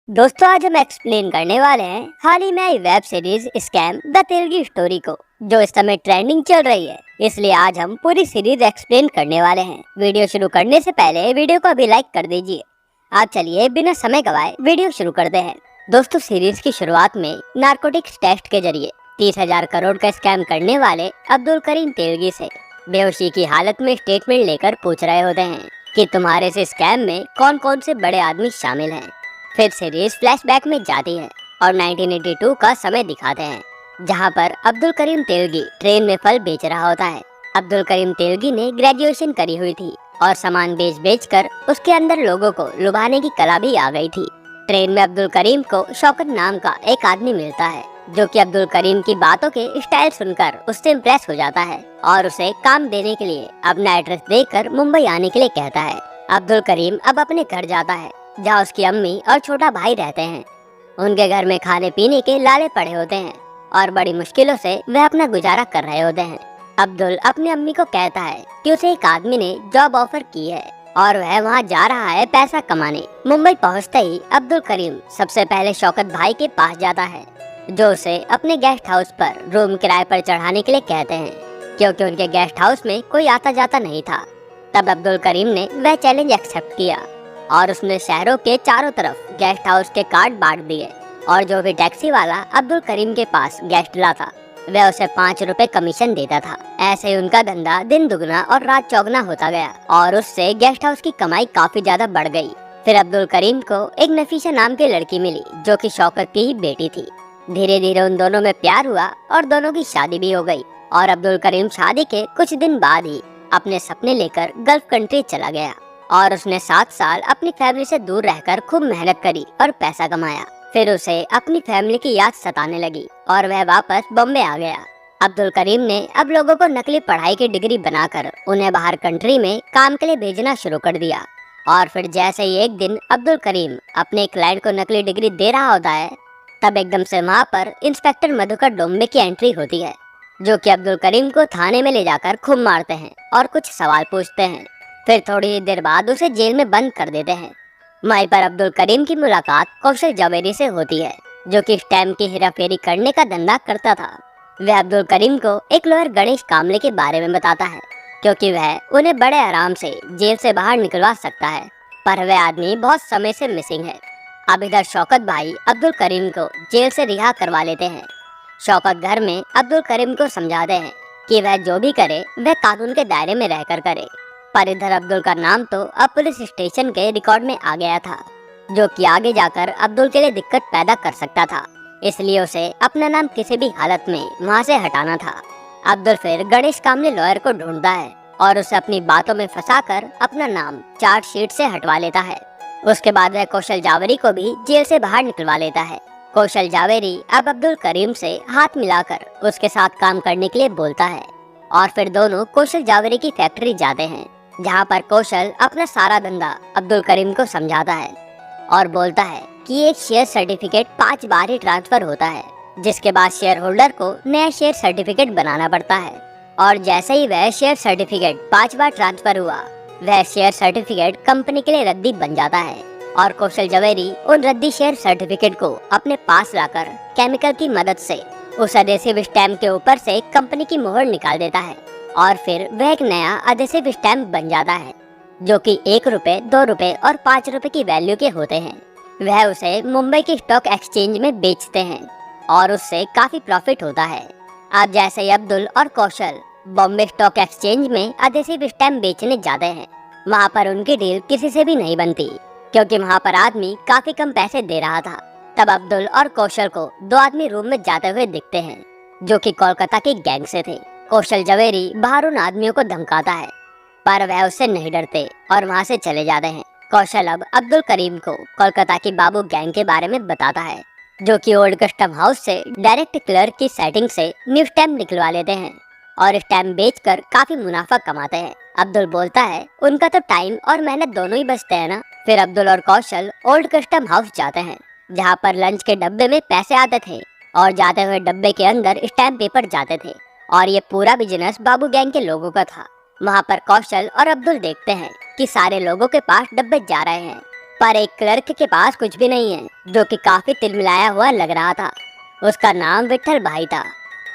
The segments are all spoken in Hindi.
दोस्तों, आज हम एक्सप्लेन करने वाले हैं हाल ही में आई web series scam the Telgi story को, जो इस समय ट्रेंडिंग चल रही है। इसलिए आज हम पूरी सीरीज एक्सप्लेन करने वाले हैं। वीडियो शुरू करने से पहले वीडियो को अभी लाइक कर दीजिए। आप चलिए बिना समय गवाए वीडियो शुरू करते हैं। दोस्तों, सीरीज की शुरुआत में नारकोटिक्स टेस्ट के जरिए 30,000 करोड़ का स्कैम करने वाले अब्दुल करीम तेलगी से बेहोशी की हालत में स्टेटमेंट लेकर पूछ रहे होते हैं कि तुम्हारे इस स्कैम में कौन कौन से बड़े आदमी शामिल हैं। फिर सीरीज फ्लैशबैक में जाती है और 1982 का समय दिखाते हैं, जहां पर अब्दुल करीम तेलगी ट्रेन में फल बेच रहा होता है। अब्दुल करीम तेलगी ने ग्रेजुएशन करी हुई थी और सामान बेच कर उसके अंदर लोगों को लुभाने की कला भी आ गई थी। ट्रेन में अब्दुल करीम को शौकत नाम का एक आदमी मिलता है, जो कि अब्दुल करीम की बातों के स्टाइल सुनकर उससे इम्प्रेस हो जाता है और उसे काम देने के लिए अपना एड्रेस देकर मुंबई आने के लिए कहता है। अब्दुल करीम अब अपने घर जाता है, जहाँ उसकी अम्मी और छोटा भाई रहते हैं। उनके घर में खाने पीने के लाले पड़े होते हैं और बड़ी मुश्किलों से वह अपना गुजारा कर रहे होते हैं। अब्दुल अपनी अम्मी को कहता है कि उसे एक आदमी ने जॉब ऑफर की है और वह वहाँ जा रहा है पैसा कमाने। मुंबई पहुँचते ही अब्दुल करीम सबसे पहले शौकत भाई के पास जाता है, जो उसे अपने गेस्ट हाउस पर रूम किराए पर चढ़ाने के लिए कहते हैं, क्योंकि उनके गेस्ट हाउस में कोई आता जाता नहीं था। तब अब्दुल करीम ने वह चैलेंज एक्सेप्ट किया और उसने शहरों के चारों तरफ गेस्ट हाउस के कार्ड बांट दिए और जो भी टैक्सी वाला अब्दुल करीम के पास गेस्ट लाता, वह उसे 5 रुपए कमीशन देता था। ऐसे ही उनका धंधा दिन दुगना और रात चौगना होता गया और उससे गेस्ट हाउस की कमाई काफी ज्यादा बढ़ गई। फिर अब्दुल करीम को एक नफीसा नाम की लड़की मिली, जो कि शौकत की ही बेटी थी। धीरे धीरे उन दोनों में प्यार हुआ और दोनों की शादी भी हो गई और अब्दुल करीम शादी के कुछ दिन बाद ही अपने सपने लेकर गल्फ कंट्री चला गया और उसने 7 साल अपनी फैमिली से दूर रहकर खूब मेहनत करी और पैसा कमाया। फिर उसे अपनी फैमिली की याद सताने लगी और वह वापस बॉम्बे आ गया। अब्दुल करीम ने अब लोगों को नकली पढ़ाई की डिग्री बनाकर उन्हें बाहर कंट्री में काम के लिए भेजना शुरू कर दिया। और फिर जैसे ही एक दिन अब्दुल करीम अपने क्लाइंट को नकली डिग्री दे रहा होता है, तब एकदम से वहाँ पर इंस्पेक्टर मधुकर डोम्बे की एंट्री होती है, जो कि अब्दुल करीम को थाने में ले जाकर खूब मारते हैं और कुछ सवाल पूछते हैं। फिर थोड़ी देर बाद उसे जेल में बंद कर देते हैं। वहीं पर अब्दुल करीम की मुलाकात कौशल जावेरी से होती है, जो कि स्टैम्प की हेराफेरी करने का धंधा करता था। वह अब्दुल करीम को एक लॉयर गणेश कामले के बारे में बताता है, क्योंकि वह उन्हें बड़े आराम से जेल से बाहर निकलवा सकता है, पर वह आदमी बहुत समय से मिसिंग है। अब इधर शौकत भाई अब्दुल करीम को जेल से रिहा करवा लेते हैं। शौकत घर में अब्दुल करीम को समझाते हैं कि वह जो भी करे वह कानून के दायरे में रहकर करे। पर इधर अब्दुल का नाम तो अब पुलिस स्टेशन के रिकॉर्ड में आ गया था, जो कि आगे जाकर अब्दुल के लिए दिक्कत पैदा कर सकता था। इसलिए उसे अपना नाम किसी भी हालत में वहां से हटाना था। अब्दुल फिर गणेश कामले लॉयर को ढूंढता है और उसे अपनी बातों में फंसाकर अपना नाम चार्जशीट से हटवा लेता है। उसके बाद वह कौशल जावेरी को भी जेल से बाहर निकलवा लेता है। कौशल जावेरी अब अब्दुल करीम से हाथ मिलाकर उसके साथ काम करने के लिए बोलता है और फिर दोनों कौशल जावेरी की फैक्ट्री जाते हैं, जहां पर कौशल अपना सारा धंधा अब्दुल करीम को समझाता है और बोलता है कि एक शेयर सर्टिफिकेट 5 बार ही ट्रांसफर होता है, जिसके बाद शेयर होल्डर को नया शेयर सर्टिफिकेट बनाना पड़ता है। और जैसे ही वह शेयर सर्टिफिकेट 5 बार ट्रांसफर हुआ, वह शेयर सर्टिफिकेट कंपनी के लिए रद्दी बन जाता है और कौशल जावेरी उन रद्दी शेयर सर्टिफिकेट को अपने पास लाकर केमिकल की मदद से उस एडेसिव स्टैम्प के ऊपर से कंपनी की मोहर निकाल देता है और फिर वह एक नया एडेसिव स्टैम्प बन जाता है, जो कि 1 रुपए, 2 रुपए और 5 रुपए की वैल्यू के होते हैं। वह उसे मुंबई की स्टॉक एक्सचेंज में बेचते हैं और उससे काफी प्रॉफिट होता है। अब जैसे ही अब्दुल और कौशल बॉम्बे स्टॉक एक्सचेंज में एडेसिव स्टैम्प बेचने जाते हैं, वहाँ पर उनकी डील किसी से भी नहीं बनती, क्योंकि वहाँ पर आदमी काफी कम पैसे दे रहा था। तब अब्दुल और कौशल को 2 आदमी रूम में जाते हुए दिखते हैं, जो कि कोलकाता की गैंग से थे। कौशल जावेरी बाहर उन आदमियों को धमकाता है, पर वह उससे नहीं डरते और वहाँ से चले जाते हैं। कौशल अब अब्दुल करीम को कोलकाता की बाबू गैंग के बारे में बताता है, जो कि ओल्ड कस्टम हाउस से डायरेक्ट क्लर्क की सेटिंग से न्यू स्टैम्प निकलवा लेते हैं और स्टैम्प बेचकर काफी मुनाफा कमाते हैं। अब्दुल बोलता है उनका तो टाइम और मेहनत दोनों ही बचते हैं ना। फिर अब्दुल और कौशल ओल्ड कस्टम हाउस जाते हैं, जहाँ पर लंच के डब्बे में पैसे आते थे और जाते हुए डब्बे के अंदर स्टैम्प पेपर जाते थे और ये पूरा बिजनेस बाबू गैंग के लोगों का था। वहाँ पर कौशल और अब्दुल देखते हैं कि सारे लोगों के पास डब्बे जा रहे हैं पर एक क्लर्क के पास कुछ भी नहीं है, जो कि काफी तिलमिलाया हुआ लग रहा था। उसका नाम विट्ठल भाई था।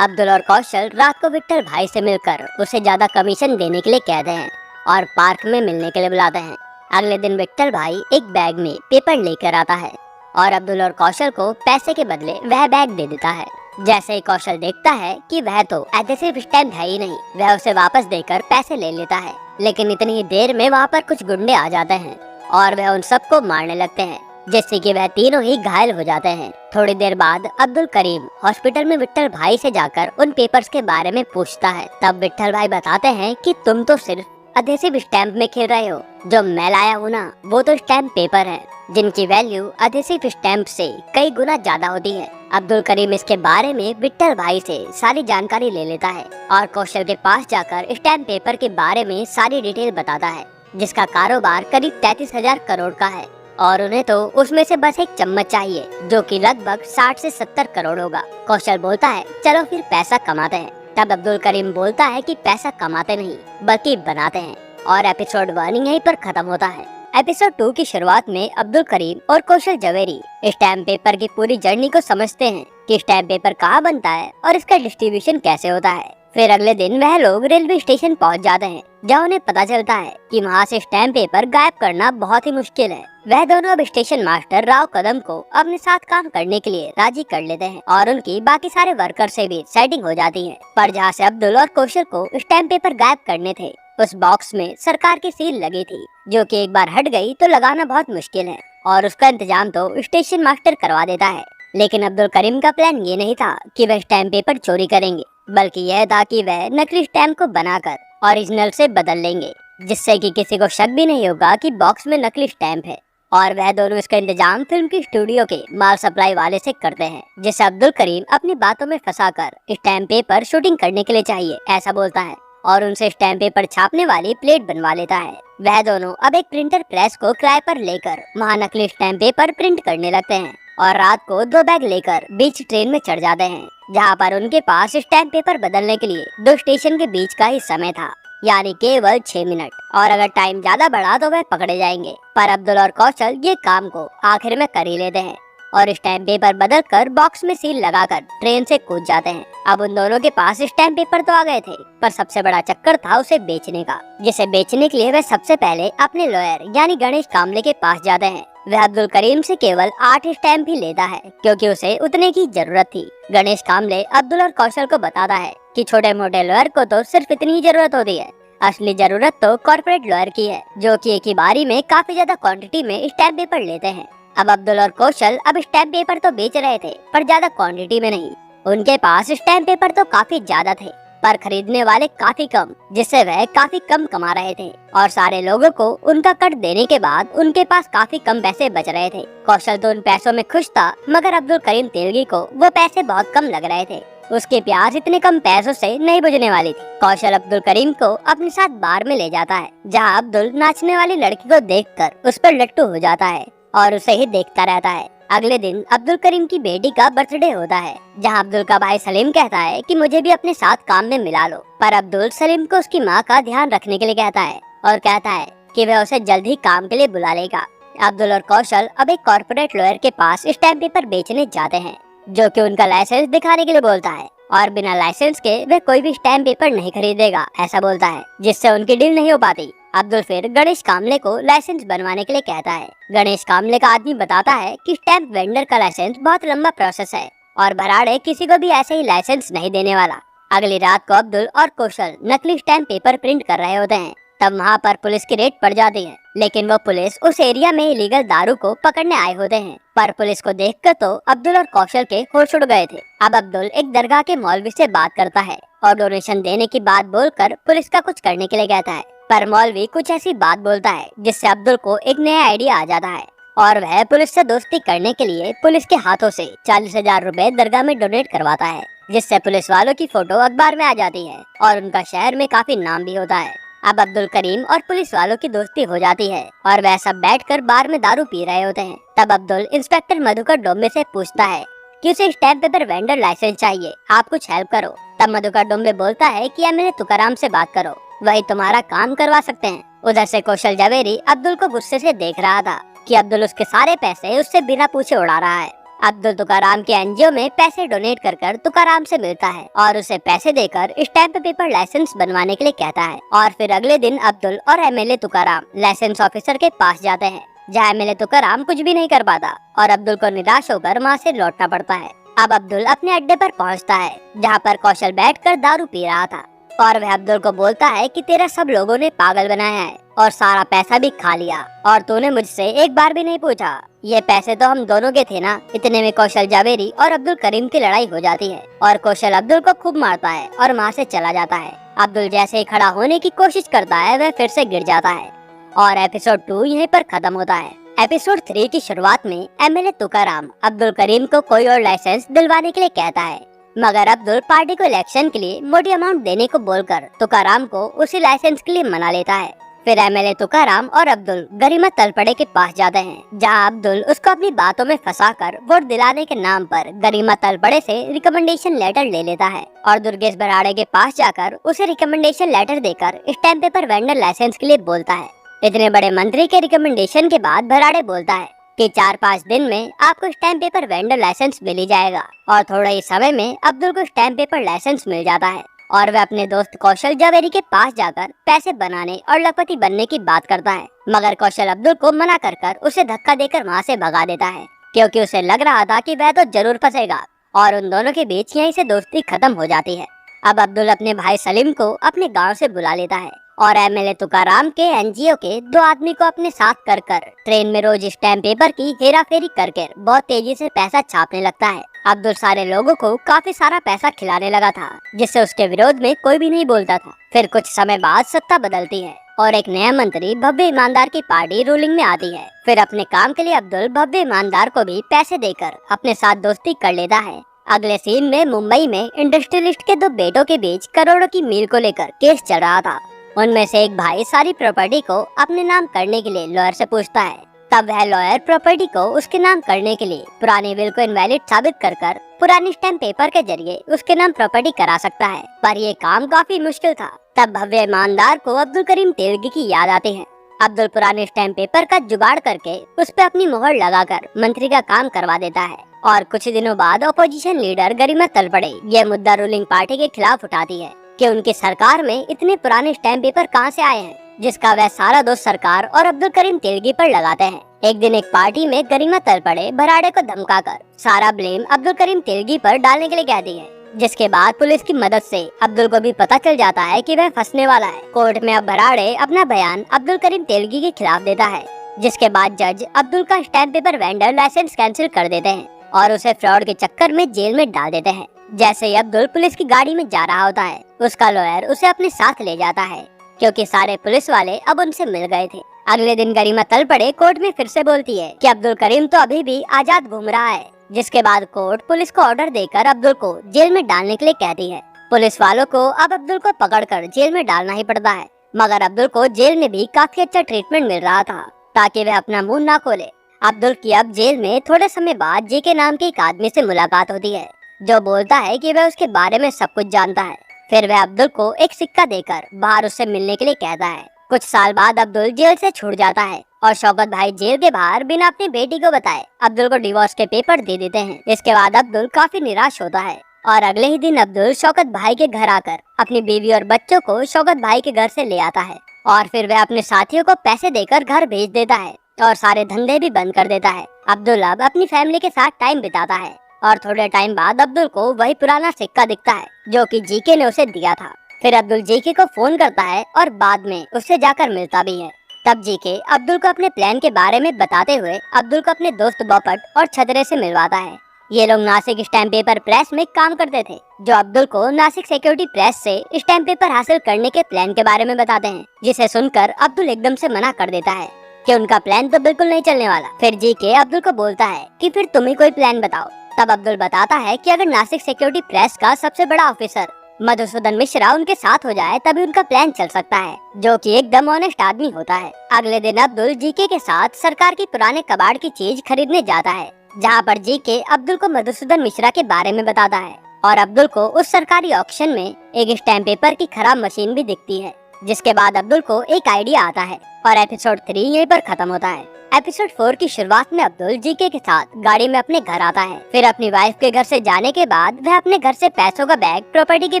अब्दुल और कौशल रात को विट्ठल भाई से मिलकर उसे ज्यादा कमीशन देने के लिए कहते हैं और पार्क में मिलने के लिए बुलाते हैं। अगले दिन विट्ठल भाई एक बैग में पेपर लेकर आता है और अब्दुल और कौशल को पैसे के बदले वह बैग दे देता है। जैसे ही कौशल देखता है कि वह तो एडहेसिव स्टैम्प है ही नहीं, वह उसे वापस देकर पैसे ले लेता है। लेकिन इतनी ही देर में वहाँ पर कुछ गुंडे आ जाते हैं और वह उन सबको मारने लगते हैं, जिससे कि वह तीनों ही घायल हो जाते हैं। थोड़ी देर बाद अब्दुल करीम हॉस्पिटल में विट्ठल भाई से जाकर उन पेपर्स के बारे में पूछता है। तब विट्ठल भाई बताते हैं कि तुम तो सिर्फ एडहेसिव स्टैम्प में खेल रहे हो, जो मैं लाया हूँ ना वो तो स्टैम्प पेपर है, जिनकी वैल्यू एडहेसिव स्टैम्प से कई गुना ज्यादा होती है। अब्दुल करीम इसके बारे में विट्ठल भाई से सारी जानकारी ले लेता है और कौशल के पास जाकर स्टैम्प पेपर के बारे में सारी डिटेल बताता है, जिसका कारोबार करीब 33,000 करोड़ का है और उन्हें तो उसमें से बस एक चम्मच चाहिए, जो कि लगभग 60 से 70 करोड़ होगा। कौशल बोलता है चलो फिर पैसा कमाते हैं। तब अब्दुल करीम बोलता है कि पैसा कमाते नहीं बल्कि बनाते हैं, और एपिसोड 1 यहीं पर खत्म होता है। एपिसोड 2 की शुरुआत में अब्दुल करीम और कौशल जवेरी स्टैम्प पेपर की पूरी जर्नी को समझते हैं कि स्टैम्प पेपर कहाँ बनता है और इसका डिस्ट्रीब्यूशन कैसे होता है। फिर अगले दिन वह लोग रेलवे स्टेशन पहुंच जाते हैं, जहां उन्हें पता चलता है कि वहां से स्टैम्प पेपर गायब करना बहुत ही मुश्किल है। वह दोनों अब स्टेशन मास्टर राव कदम को अपने साथ काम करने के लिए राजी कर लेते हैं और उनकी बाकी सारे वर्कर से भी सेटिंग हो जाती है। पर जहाँ से अब्दुल और कौशल को स्टैम्प पेपर गायब करने थे, उस बॉक्स में सरकार की सील लगी थी, जो कि एक बार हट गई तो लगाना बहुत मुश्किल है और उसका इंतजाम तो स्टेशन मास्टर करवा देता है। लेकिन अब्दुल करीम का प्लान ये नहीं था कि वह स्टैम्प पेपर चोरी करेंगे, बल्कि यह था कि वह नकली स्टैम्प को बनाकर ओरिजिनल से बदल लेंगे, जिससे कि किसी को शक भी नहीं होगा कि बॉक्स में नकली स्टैम्प है। और वह दोनों इसका इंतजाम फिल्म की स्टूडियो के माल सप्लाई वाले से करते हैं, जिसे अब्दुल करीम अपनी बातों में फंसाकर स्टैम्प पेपर शूटिंग करने के लिए चाहिए ऐसा बोलता है और उनसे स्टैम्प पेपर छापने वाली प्लेट बनवा लेता है। वह दोनों अब एक प्रिंटर प्रेस को किराए पर लेकर वहाँ नकली स्टैम्प पेपर प्रिंट करने लगते हैं और रात को 2 बैग लेकर बीच ट्रेन में चढ़ जाते हैं, जहाँ पर उनके पास स्टैम्प पेपर बदलने के लिए 2 स्टेशन के बीच का ही समय था, यानी केवल 6 मिनट, और अगर टाइम ज्यादा बढ़ा तो वह पकड़े जाएंगे। पर अब्दुल और कौशल ये काम को आखिर में कर ही लेते हैं और स्टैम्प पेपर बदल कर बॉक्स में सील लगाकर ट्रेन से कूद जाते हैं। अब उन दोनों के पास स्टैम्प पेपर तो आ गए थे, पर सबसे बड़ा चक्कर था उसे बेचने का, जिसे बेचने के लिए वह सबसे पहले अपने लॉयर यानी गणेश कामले के पास जाते हैं। वह अब्दुल करीम से केवल 8 स्टैम्प ही लेता है, क्योंकि उसे उतने की जरूरत थी। गणेश कामले अब्दुल और कौशल को बताता है कि छोटे मोटे लॉयर को तो सिर्फ इतनी ही जरूरत होती है, असली जरूरत तो कॉर्पोरेट लॉयर की है, जो कि एक ही बारी में काफी ज्यादा क्वांटिटी में स्टैम्प पेपर लेते हैं। अब अब्दुल और कौशल अब स्टैम्प पेपर तो बेच रहे थे, पर ज्यादा क्वांटिटी में नहीं। उनके पास स्टैम्प पेपर तो काफी ज्यादा थे, पर खरीदने वाले काफी कम, जिससे वह काफी कम कमा रहे थे और सारे लोगों को उनका कट देने के बाद उनके पास काफी कम पैसे बच रहे थे। कौशल तो उन पैसों में खुश था, मगर अब्दुल करीम तेलगी को वो पैसे बहुत कम लग रहे थे। उसकी प्यास इतने कम पैसों से नहीं बुझने वाली थी। कौशल अब्दुल करीम को अपने साथ बार में ले जाता है, जहाँ अब्दुल नाचने वाली लड़की को देखकर उस पर लट्टू हो जाता है और उसे ही देखता रहता है। अगले दिन अब्दुल करीम की बेटी का बर्थडे होता है, जहां अब्दुल का भाई सलीम कहता है कि मुझे भी अपने साथ काम में मिला लो, पर अब्दुल सलीम को उसकी मां का ध्यान रखने के लिए कहता है और कहता है कि वह उसे जल्द ही काम के लिए बुला लेगा। अब्दुल और कौशल अब एक कॉर्पोरेट लॉयर के पास स्टैम्प पेपर बेचने जाते हैं, जो कि उनका लाइसेंस दिखाने के लिए बोलता है और बिना लाइसेंस के वह कोई भी स्टैम्प पेपर नहीं खरीदेगा ऐसा बोलता है, जिससे उनकी डील नहीं हो पाती। अब्दुल फिर गणेश कामले को लाइसेंस बनवाने के लिए कहता है। गणेश कामले का आदमी बताता है कि स्टैम्प वेंडर का लाइसेंस बहुत लंबा प्रोसेस है और भराड़े किसी को भी ऐसे ही लाइसेंस नहीं देने वाला। अगली रात को अब्दुल और कौशल नकली स्टैम्प पेपर प्रिंट कर रहे होते हैं, तब वहाँ पर पुलिस की रेड पड़ जाती है, लेकिन वो पुलिस उस एरिया में इलीगल दारू को पकड़ने आए होते हैं। पर पुलिस को देखकर तो अब्दुल और कौशल के होश उड़ गए थे। अब अब्दुल एक दरगाह के मौलवी से बात करता है और डोनेशन देने की बात बोलकर पुलिस का कुछ करने के लिए कहता है, पर मौलवी कुछ ऐसी बात बोलता है जिससे अब्दुल को एक नया आइडिया आ जाता है और वह पुलिस से दोस्ती करने के लिए पुलिस के हाथों से 40,000 रुपए दरगाह में डोनेट करवाता है, जिससे पुलिस वालों की फोटो अखबार में आ जाती है और उनका शहर में काफी नाम भी होता है। अब अब्दुल करीम और पुलिस वालों की दोस्ती हो जाती है और वह सब बैठकर बार में दारू पी रहे होते हैं। तब अब्दुल इंस्पेक्टर मधुकर डोम्बे से पूछता है कि उसे स्टैम्प पेपर वेंडर लाइसेंस चाहिए, आप कुछ हेल्प करो। तब मधुकर डोम्बे बोलता है कि एमएलए तुकाराम से बात करो, वही तुम्हारा काम करवा सकते हैं। उधर से कौशल जवेरी अब्दुल को गुस्से से देख रहा था कि अब्दुल उसके सारे पैसे उससे बिना पूछे उड़ा रहा है। अब्दुल तुकाराम के एनजीओ में पैसे डोनेट कर तुकाराम से मिलता है और उसे पैसे देकर स्टैम्प पेपर लाइसेंस बनवाने के लिए कहता है। और फिर अगले दिन अब्दुल और एमएलए तुकाराम लाइसेंस ऑफिसर के पास जाते हैं, जहाँ एमएलए तुकाराम कुछ भी नहीं कर पाता और अब्दुल को निराश होकर वहाँ से लौटना पड़ता है। अब अब्दुल अपने अड्डे पर पहुँचता है, जहाँ पर कौशल बैठकर दारू पी रहा था और वह अब्दुल को बोलता है कि तेरा सब लोगों ने पागल बनाया है और सारा पैसा भी खा लिया और तूने मुझसे एक बार भी नहीं पूछा। ये पैसे तो हम दोनों के थे ना। इतने में कौशल जावेरी और अब्दुल करीम की लड़ाई हो जाती है और कौशल अब्दुल को खूब मारता है और वहाँ से चला जाता है। अब्दुल जैसे ही खड़ा होने की कोशिश करता है वह फिर से गिर जाता है और एपिसोड 2 यहीं पर खत्म होता है। एपिसोड 3 की शुरुआत में एमएलए तुकाराम अब्दुल करीम को कोई और लाइसेंस दिलवाने के लिए कहता है, मगर अब्दुल पार्टी को इलेक्शन के लिए मोटी अमाउंट देने को बोलकर तुकाराम को उसी लाइसेंस के लिए मना लेता है। फिर एमएलए तुकाराम और अब्दुल गरिमा तलपड़े के पास जाते हैं, जहां अब्दुल उसको अपनी बातों में फंसाकर वोट दिलाने के नाम पर गरिमा तलपड़े से रिकमेंडेशन लेटर ले लेता है और दुर्गेश बराड़े के पास जाकर उसे रिकमेंडेशन लेटर देकर स्टैम्प पेपर वेंडर लाइसेंस के लिए बोलता है। इतने बड़े मंत्री के रिकमेंडेशन के बाद बराड़े बोलता है कि 4-5 दिन में आपको स्टैम्प पेपर वेंडर लाइसेंस मिल ही जाएगा और थोड़े ही समय में अब्दुल को स्टैम्प पेपर लाइसेंस मिल जाता है और वह अपने दोस्त कौशल जावेरी के पास जाकर पैसे बनाने और लखपति बनने की बात करता है, मगर कौशल अब्दुल को मना कर उसे धक्का देकर वहाँ से भगा देता है, क्योंकि उसे लग रहा था कि वह तो जरूर फंसेगा और उन दोनों के बीच यहीं से दोस्ती खत्म हो जाती है। अब अब्दुल अपने भाई सलीम को अपने गाँव से बुला लेता है और एमएलए तुकाराम के एनजीओ के 2 आदमी को अपने साथ कर ट्रेन में रोज स्टैम्प पेपर की हेराफेरी करके बहुत तेजी से पैसा छापने लगता है। अब्दुल सारे लोगों को काफी सारा पैसा खिलाने लगा था, जिससे उसके विरोध में कोई भी नहीं बोलता था। फिर कुछ समय बाद सत्ता बदलती है और एक नया मंत्री भव्य ईमानदार की पार्टी रूलिंग में आती है। फिर अपने काम के लिए अब्दुल भव्य ईमानदार को भी पैसे देकर अपने साथ दोस्ती कर लेता है। अगले सीन में मुंबई में इंडस्ट्रियलिस्ट के 2 बेटों के बीच करोड़ों की मील को लेकर केस चल रहा था। उनमें से एक भाई सारी प्रॉपर्टी को अपने नाम करने के लिए लॉयर से पूछता है। तब वह लॉयर प्रॉपर्टी को उसके नाम करने के लिए पुरानी विल को इनवैलिड साबित कर पुरानी स्टैम्प पेपर के जरिए उसके नाम प्रॉपर्टी करा सकता है, पर ये काम काफी मुश्किल था। तब भव्य ईमानदार को अब्दुल करीम तेलगी की याद आती है। अब्दुल पुराने स्टैम्प पेपर का जुगाड़ करके उस पर अपनी मोहर लगाकर मंत्री का काम करवा देता है और कुछ दिनों बाद अपोजिशन लीडर गरिमा तलपड़े यह मुद्दा रूलिंग पार्टी के खिलाफ उठाती है कि उनकी सरकार में इतने पुराने स्टैम्प पेपर कहां से आए हैं, जिसका वह सारा दोष सरकार और अब्दुल करीम तेलगी पर लगाते हैं। एक दिन एक पार्टी में गरिमा तलपड़े बराड़े को धमकाकर सारा ब्लेम अब्दुल करीम तेलगी पर डालने के लिए कहती है, जिसके बाद पुलिस की मदद से अब्दुल को भी पता चल जाता है कि वह फंसने वाला है। कोर्ट में अब बराड़े अपना बयान अब्दुल करीम तेलगी के खिलाफ देता है, जिसके बाद जज अब्दुल का stamp paper vendor licence cancel कर देते हैं और उसे फ्रॉड के चक्कर में जेल में डाल देते हैं। जैसे ही अब्दुल पुलिस की गाड़ी में जा रहा होता है, उसका लॉयर उसे अपने साथ ले जाता है, क्योंकि सारे पुलिस वाले अब उनसे मिल गए थे। अगले दिन गरिमा तलपड़े कोर्ट में फिर से बोलती है कि अब्दुल करीम तो अभी भी आजाद घूम रहा है, जिसके बाद कोर्ट पुलिस को ऑर्डर देकर अब्दुल को जेल में डालने के लिए कहती है। पुलिस वालों को अब अब्दुल को पकड़कर जेल में डालना ही पड़ता है, मगर अब्दुल को जेल में भी काफी अच्छा ट्रीटमेंट मिल रहा था ताकि वह अपना मुंह ना खोले। अब्दुल की अब जेल में थोड़े समय बाद जी के नाम के एक आदमी से मुलाकात होती है, जो बोलता है कि वह उसके बारे में सब कुछ जानता है। फिर वह अब्दुल को एक सिक्का देकर बाहर उससे मिलने के लिए कहता है। कुछ साल बाद अब्दुल जेल से छूट जाता है और शौकत भाई जेल के बाहर बिना अपनी बेटी को बताए अब्दुल को डिवोर्स के पेपर दे देते हैं। इसके बाद अब्दुल काफी निराश होता है और अगले ही दिन अब्दुल शौकत भाई के घर आकर अपनी बीवी और बच्चों को शौकत भाई के घर से ले आता है और फिर वह अपने साथियों को पैसे देकर घर भेज देता है और सारे धंधे भी बंद कर देता है। अब्दुल अब अपनी फैमिली के साथ टाइम बिताता है और थोड़े टाइम बाद अब्दुल को वही पुराना सिक्का दिखता है जो कि जीके ने उसे दिया था। फिर अब्दुल जीके को फोन करता है और बाद में उससे जाकर मिलता भी है। तब जीके अब्दुल को अपने प्लान के बारे में बताते हुए अब्दुल को अपने दोस्त बॉपट और छदरे से मिलवाता है। ये लोग नासिक स्टैम्प पेपर प्रेस में काम करते थे, जो अब्दुल को नासिक सिक्योरिटी प्रेस से स्टैम्प पेपर हासिल करने के प्लान के बारे में बताते हैं, जिसे सुनकर अब्दुल एकदम से मना कर देता है कि उनका प्लान तो बिल्कुल नहीं चलने वाला। फिर जीके अब्दुल को बोलता है कि फिर तुम ही कोई प्लान बताओ। तब अब्दुल बताता है कि अगर नासिक सिक्योरिटी प्रेस का सबसे बड़ा ऑफिसर मधुसूदन मिश्रा उनके साथ हो जाए तभी उनका प्लान चल सकता है, जो कि एकदम ऑनेस्ट आदमी होता है। अगले दिन अब्दुल जीके के साथ सरकार की पुराने कबाड़ की चीज खरीदने जाता है, जहाँ पर जीके अब्दुल को मधुसूदन मिश्रा के बारे में बताता है और अब्दुल को उस सरकारी ऑक्शन में एक स्टैम्प पेपर की खराब मशीन भी दिखती है, जिसके बाद अब्दुल को एक आइडिया आता है और एपिसोड 3 यहीं पर खत्म होता है। एपिसोड 4 की शुरुआत में अब्दुल जीके के साथ गाड़ी में अपने घर आता है। फिर अपनी वाइफ के घर से जाने के बाद वह अपने घर से पैसों का बैग, प्रॉपर्टी के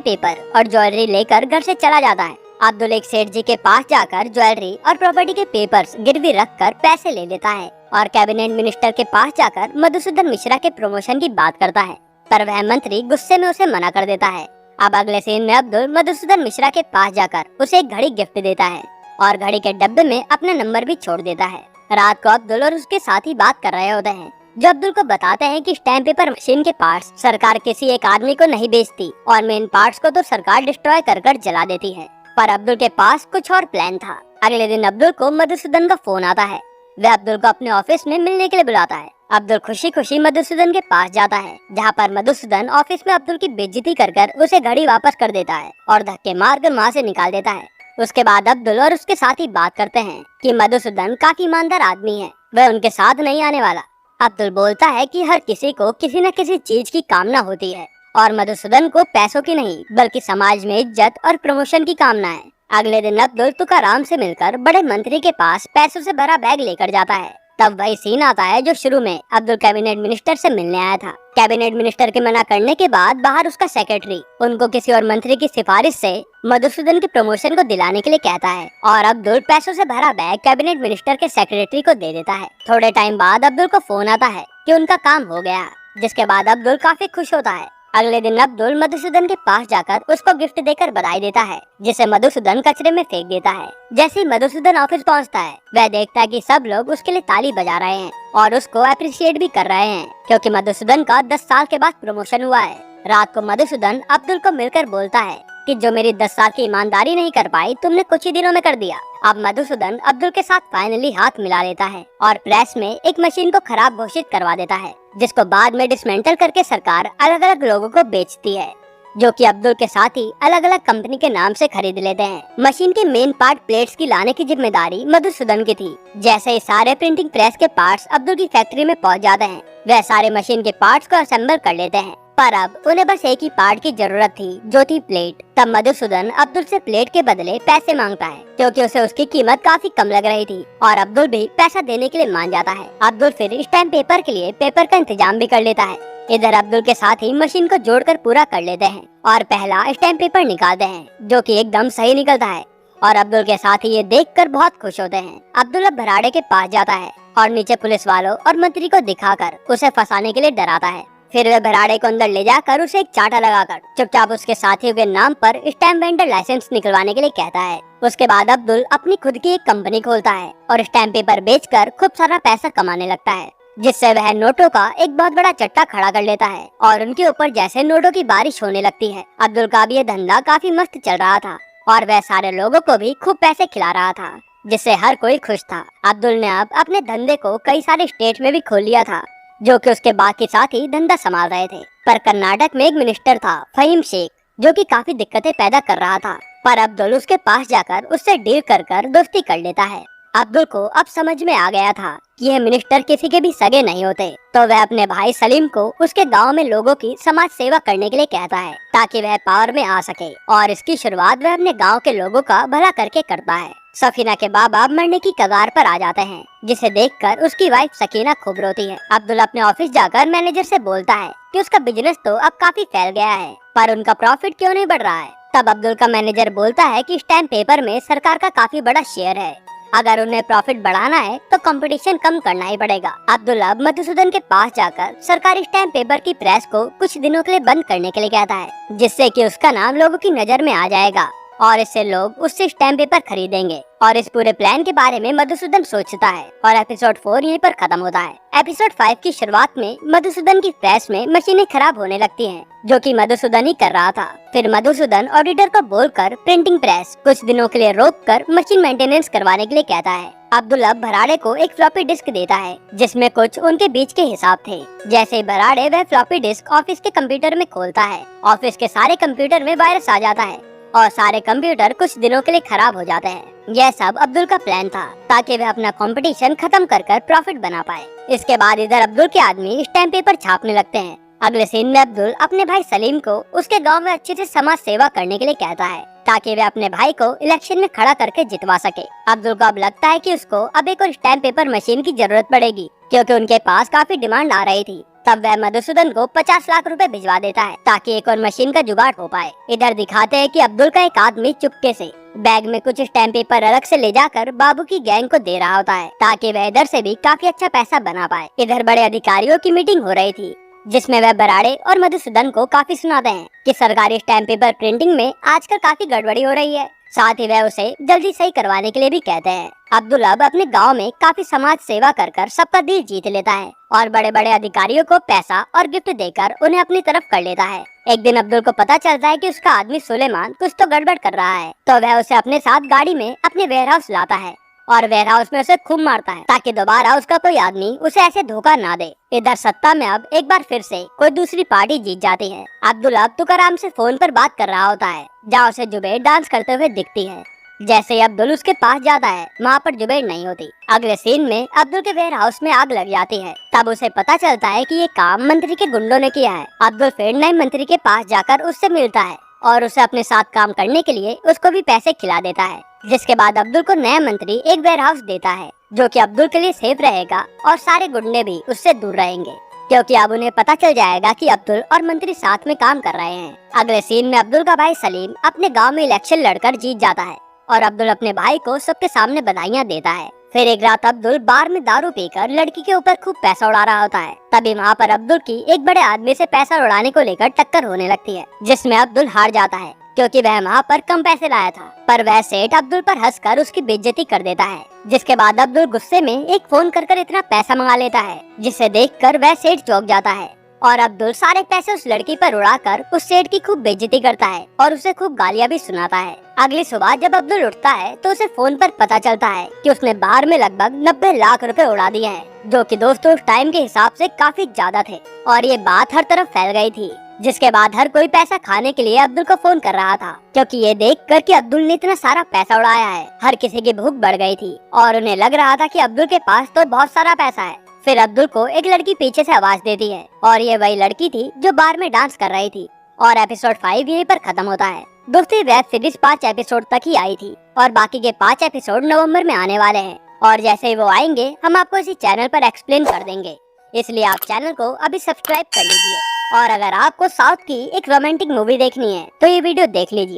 पेपर और ज्वेलरी लेकर घर से चला जाता है। अब्दुल एक सेठ जी के पास जाकर ज्वेलरी और प्रॉपर्टी के पेपर्स गिरवी रखकर पैसे ले लेता है और कैबिनेट मिनिस्टर के पास जाकर मधुसूदन मिश्रा के प्रमोशन की बात करता है, पर वह मंत्री गुस्से में उसे मना कर देता है। अब अगले सीन में अब्दुल मधुसूदन मिश्रा के पास जाकर उसे एक घड़ी गिफ्ट देता है और घड़ी के डब्बे में अपना नंबर भी छोड़ देता है। रात को अब्दुल और उसके साथी बात कर रहे होते हैं, जो अब्दुल को बताते हैं कि स्टैम्प पेपर मशीन के पार्ट्स सरकार किसी एक आदमी को नहीं बेचती और मेन पार्ट्स को तो सरकार डिस्ट्रॉय कर जला देती है। पर अब्दुल के पास कुछ और प्लान था। अगले दिन अब्दुल को मधुसूदन का फोन आता है। वह अब्दुल को अपने ऑफिस में मिलने के लिए बुलाता है। अब्दुल खुशी खुशी मधुसूदन के पास जाता है, जहाँ पर मधुसूदन ऑफिस में अब्दुल की बेइज्जती कर उसे घड़ी वापस कर देता है और धक्के मारकर वहाँ से निकाल देता है। उसके बाद अब्दुल और उसके साथी बात करते हैं कि मधुसूदन काफी ईमानदार आदमी है, वह उनके साथ नहीं आने वाला। अब्दुल बोलता है कि हर किसी को किसी न किसी चीज की कामना होती है और मधुसूदन को पैसों की नहीं बल्कि समाज में इज्जत और प्रमोशन की कामना है। अगले दिन अब्दुल तुकाराम से मिलकर बड़े मंत्री के पास पैसों से भरा बैग लेकर जाता है। तब वही सीन आता है जो शुरू में अब्दुल कैबिनेट मिनिस्टर से मिलने आया था। कैबिनेट मिनिस्टर के मना करने के बाद बाहर उसका सेक्रेटरी उनको किसी और मंत्री की सिफारिश से मधुसूदन के प्रमोशन को दिलाने के लिए कहता है और अब्दुल पैसों से भरा बैग कैबिनेट मिनिस्टर के सेक्रेटरी को दे देता है। थोड़े टाइम बाद अब्दुल को फोन आता है कि उनका काम हो गया, जिसके बाद अब्दुल काफी खुश होता है। अगले दिन अब्दुल मधुसूदन के पास जाकर उसको गिफ्ट देकर बधाई देता है, जिसे मधुसूदन कचरे में फेंक देता है। जैसे ही मधुसूदन ऑफिस पहुंचता है, वह देखता है कि सब लोग उसके लिए ताली बजा रहे हैं और उसको अप्रिशिएट भी कर रहे हैं, क्योंकि मधुसूदन का 10 साल के बाद प्रमोशन हुआ है। रात को मधुसूदन अब्दुल को मिलकर बोलता है कि जो मेरी 10 साल की ईमानदारी नहीं कर पाई तुमने कुछ ही दिनों में कर दिया। अब मधुसूदन अब्दुल के साथ फाइनली हाथ मिला लेता है और प्रेस में एक मशीन को खराब घोषित करवा देता है, जिसको बाद में डिसमेंटल करके सरकार अलग अलग लोगों को बेचती है, जो कि अब्दुल के साथ ही अलग अलग कंपनी के नाम से खरीद लेते हैं। मशीन के मेन पार्ट प्लेट्स की लाने की जिम्मेदारी मधुसूदन की थी। जैसे ही सारे प्रिंटिंग प्रेस के पार्ट्स अब्दुल की फैक्ट्री में पहुंच जाते हैं, वह सारे मशीन के पार्ट्स को असेंबल कर लेते हैं। पर अब उन्हें बस एक ही पार्ट की जरूरत थी, जो थी प्लेट। तब मधुसूदन अब्दुल से प्लेट के बदले पैसे मांगता है, क्योंकि उसे उसकी कीमत काफी कम लग रही थी और अब्दुल भी पैसा देने के लिए मान जाता है। अब्दुल फिर स्टैम्प पेपर के लिए पेपर का इंतजाम भी कर लेता है। इधर अब्दुल के साथ ही मशीन को जोड़कर पूरा कर लेते हैं और पहला स्टैम्प पेपर निकालते हैं, जो कि एकदम सही निकलता है और अब्दुल के साथ ही ये देखकर बहुत खुश होते हैं। अब्दुल अब भराड़े के पास जाता है और नीचे पुलिस वालों और मंत्री को दिखाकर उसे फंसाने के लिए डराता है। फिर वह भराड़े को अंदर ले जाकर उसे एक चाटा लगाकर चुपचाप उसके साथियों के नाम पर स्टैम्प वेंडर लाइसेंस निकलवाने के लिए कहता है। उसके बाद अब्दुल अपनी खुद की एक कंपनी खोलता है और स्टैम्प पेपर बेचकर खूब सारा पैसा कमाने लगता है, जिससे वह नोटों का एक बहुत बड़ा चट्टा खड़ा कर लेता है और उनके ऊपर जैसे नोटों की बारिश होने लगती है। अब्दुल का भी ये धंधा काफी मस्त चल रहा था और वह सारे लोगों को भी खूब पैसे खिला रहा था, जिससे हर कोई खुश था। अब्दुल ने अब अपने धंधे को कई सारे स्टेट में भी खोल लिया था, जो कि उसके बाकी साथी धंधा संभाल रहे थे। पर कर्नाटक में एक मिनिस्टर था, फहीम शेख, जो कि काफी दिक्कतें पैदा कर रहा था। पर अब्दुल उसके पास जाकर उससे डील कर दोस्ती कर लेता है। अब्दुल को अब समझ में आ गया था कि यह मिनिस्टर किसी के भी सगे नहीं होते, तो वह अपने भाई सलीम को उसके गांव में लोगों की समाज सेवा करने के लिए कहता है, ताकि वह पावर में आ सके। और इसकी शुरुआत वह अपने गांव के लोगों का भला करके करता है। सफीना के बाबा मरने की कगार पर आ जाते हैं, जिसे देखकर उसकी वाइफ सकीना खूब रोती है। अब्दुल अपने ऑफिस जाकर मैनेजर से बोलता है कि उसका बिजनेस तो अब काफी फैल गया है, पर उनका प्रॉफिट क्यों नहीं बढ़ रहा है। तब अब्दुल का मैनेजर बोलता है कि स्टैम्प पेपर में सरकार का काफी बड़ा शेयर है, अगर उन्हें प्रॉफिट बढ़ाना है तो कंपटीशन कम करना ही पड़ेगा। अब्दुल अब मधुसूदन के पास जाकर सरकारी स्टैम्प पेपर की प्रेस को कुछ दिनों के लिए बंद करने के लिए कहता है, जिससे कि उसका नाम लोगों की नजर में आ जाएगा और इससे लोग उससे स्टैम्प पेपर खरीदेंगे। और इस पूरे प्लान के बारे में मधुसूदन सोचता है और एपिसोड 4 यहीं पर खत्म होता है। एपिसोड 5 की शुरुआत में मधुसूदन की प्रेस में मशीनें खराब होने लगती हैं, जो कि मधुसूदन ही कर रहा था। फिर मधुसूदन ऑडिटर को बोलकर प्रिंटिंग प्रेस कुछ दिनों के लिए रोककर मशीन मेंटेनेंस करवाने के लिए कहता है। अब्दुल अब भराड़े को एक फ्लॉपी डिस्क देता है, जिसमें कुछ उनके बीच के हिसाब थे। जैसे ही भराड़े वह फ्लॉपी डिस्क ऑफिस के कंप्यूटर में खोलता है, ऑफिस के सारे कंप्यूटर में वायरस आ जाता है और सारे कंप्यूटर कुछ दिनों के लिए खराब हो जाते हैं। यह सब अब्दुल का प्लान था, ताकि वह अपना कंपटीशन खत्म कर प्रॉफिट बना पाए। इसके बाद इधर अब्दुल के आदमी स्टैम्प पेपर छापने लगते हैं। अगले सीन में अब्दुल अपने भाई सलीम को उसके गांव में अच्छे से समाज सेवा करने के लिए कहता है ताकि वह अपने भाई को इलेक्शन में खड़ा करके जितवा सके। अब्दुल को अब लगता है कि उसको अब एक और स्टैम्प पेपर मशीन की जरूरत पड़ेगी, क्योंकि उनके पास काफी डिमांड आ रही थी। तब वह मधुसूदन को 50 लाख रुपए भिजवा देता है ताकि एक और मशीन का जुगाड़ हो पाए। इधर दिखाते हैं कि अब्दुल का एक आदमी चुपके से बैग में कुछ स्टैम्प पेपर अलग से ले जाकर बाबू की गैंग को दे रहा होता है, ताकि वह इधर से भी काफी अच्छा पैसा बना पाए। इधर बड़े अधिकारियों की मीटिंग हो रही थी, जिसमें वह बराड़े और मधुसूदन को काफी सुनाते हैं कि सरकारी स्टैम्प पेपर प्रिंटिंग में आजकल काफी गड़बड़ी हो रही है। साथ ही वह उसे जल्दी सही करवाने के लिए भी कहते हैं। अब्दुल अब अपने गांव में काफी समाज सेवा कर कर सबका दिल जीत लेता है और बड़े बड़े अधिकारियों को पैसा और गिफ्ट देकर उन्हें अपनी तरफ कर लेता है। एक दिन अब्दुल को पता चलता है कि उसका आदमी सुलेमान कुछ तो गड़बड़ कर रहा है, तो वह उसे अपने साथ गाड़ी में अपने वेयर हाउस लाता है और वेयर हाउस में उसे खूब मारता है, ताकि दोबारा उसका कोई आदमी उसे ऐसे धोखा ना दे। इधर सत्ता में अब एक बार फिर से कोई दूसरी पार्टी जीत जाती है। अब्दुल अब तुकाराम से फोन पर बात कर रहा होता है, जहाँ उसे जुबैर डांस करते हुए दिखती है। जैसे ही अब्दुल उसके पास जाता है, वहाँ पर जुबैर नहीं होती। अगले सीन में अब्दुल के वेयर हाउस में आग लग जाती है। तब उसे पता चलता है कि ये काम मंत्री के गुंडों ने किया है। अब्दुल फिर नए मंत्री के पास जाकर उससे मिलता है और उसे अपने साथ काम करने के लिए उसको भी पैसे खिला देता है। जिसके बाद अब्दुल को नया मंत्री एक वेयर हाउस देता है, जो कि अब्दुल के लिए सेफ रहेगा और सारे गुंडे भी उससे दूर रहेंगे, क्योंकि अब उन्हें पता चल जाएगा कि अब्दुल और मंत्री साथ में काम कर रहे हैं। अगले सीन में अब्दुल का भाई सलीम अपने गांव में इलेक्शन लड़कर जीत जाता है और अब्दुल अपने भाई को सबके सामने बधाइयां देता है। फिर एक रात अब्दुल बार में दारू पीकर लड़की के ऊपर खूब पैसा उड़ा रहा होता है। तभी वहाँ पर अब्दुल की एक बड़े आदमी से पैसा उड़ाने को लेकर टक्कर होने लगती है, जिसमें अब्दुल हार जाता है, क्योंकि वह वहाँ पर कम पैसे लाया था। पर वह सेठ अब्दुल पर हंसकर उसकी बेइज्जती कर देता है। जिसके बाद अब्दुल गुस्से में एक फोन कर इतना पैसा मंगा लेता है, जिसे देखकर वह सेठ चौंक जाता है और अब्दुल सारे पैसे उस लड़की पर उड़ाकर उस सेठ की खूब बेइज्जती करता है और उसे खूब गालियाँ भी सुनाता है। अगली सुबह जब अब्दुल उठता है तो उसे फोन पर पता चलता है कि उसने बार में लगभग 90 लाख रुपए उड़ा दिए हैं, जो कि दोस्तों उस टाइम के हिसाब से काफी ज्यादा थे और ये बात हर तरफ फैल गई थी। जिसके बाद हर कोई पैसा खाने के लिए अब्दुल को फोन कर रहा था, क्योंकि ये देखकर कि अब्दुल ने इतना सारा पैसा उड़ाया है, हर किसी की भूख बढ़ गई थी और उन्हें लग रहा था कि अब्दुल के पास तो बहुत सारा पैसा है। फिर अब्दुल को एक लड़की पीछे से आवाज देती है और ये वही लड़की थी जो बार में डांस कर रही थी। और एपिसोड 5 यहीं पर खत्म होता है। दोस्तों वेब सीरीज 5 एपिसोड तक ही आई थी और बाकी के 5 एपिसोड नवंबर में आने वाले हैं, और जैसे ही वो आएंगे हम आपको इसी चैनल पर एक्सप्लेन कर देंगे। इसलिए आप चैनल को अभी सब्सक्राइब कर लीजिए और अगर आपको साउथ की एक रोमांटिक मूवी देखनी है तो ये वीडियो देख लीजिए।